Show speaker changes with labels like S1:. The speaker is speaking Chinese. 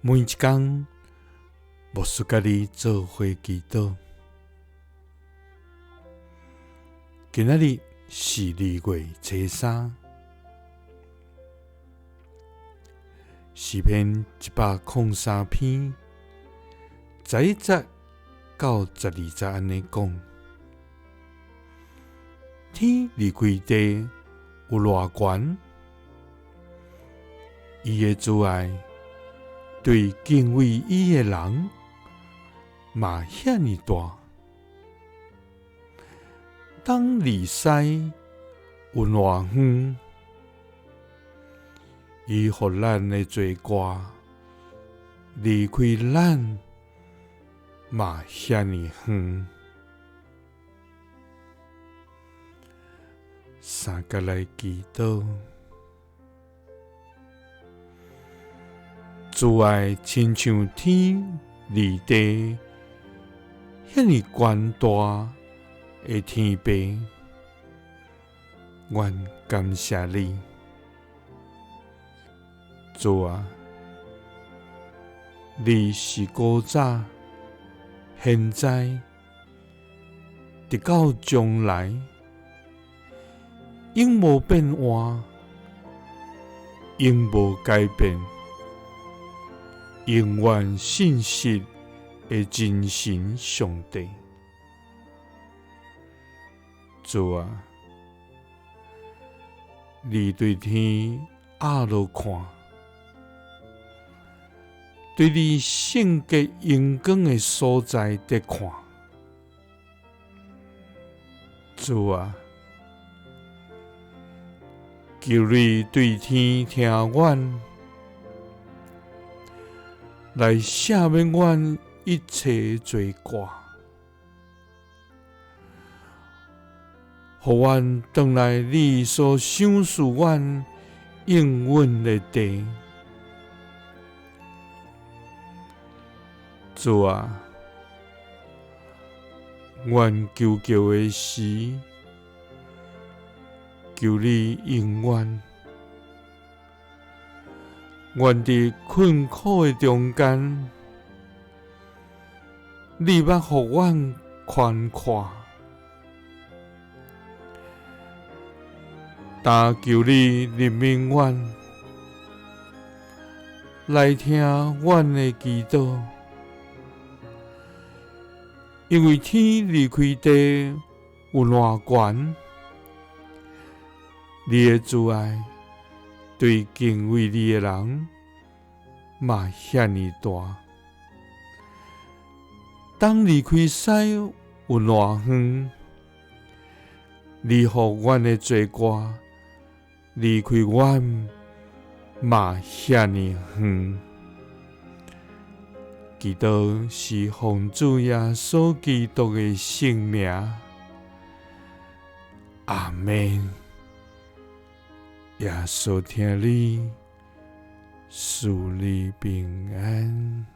S1: 每一天，牧师甲你做伙祈祷。今仔日是2月初3，诗篇103篇11节到12节安尼讲：天离开地有偌悬，伊的慈爱对敬畏伊的人嘛遐尼大。当离西有偌远，伊互咱的罪过离开咱嘛遐尼远。三甲来祈祷，慈爱亲像天离地遐尼悬大的天父，愿感谢你，主啊！你是古早、现在，直到将来，永无变换，永无改变，永远信实的真神上帝。主啊！你对天压落看，对你圣洁阳光的所在在看。主啊！求你对天听阮，来赦免阮一切罪过，互阮转来你所赏赐阮应允的地。主啊！阮求救的时，求你应允；阮伫困苦的中间，你捌互阮宽阔。但求你怜悯阮，来听阮的祈祷，因为天离开地有偌悬，你的慈爱对敬畏你的人嘛遐尼大。当离开西有偌远，你互阮的罪过离开阮嘛遐尼远。祈祷是奉主耶稣基督的圣名，阿们。耶稣听你，赐你平安。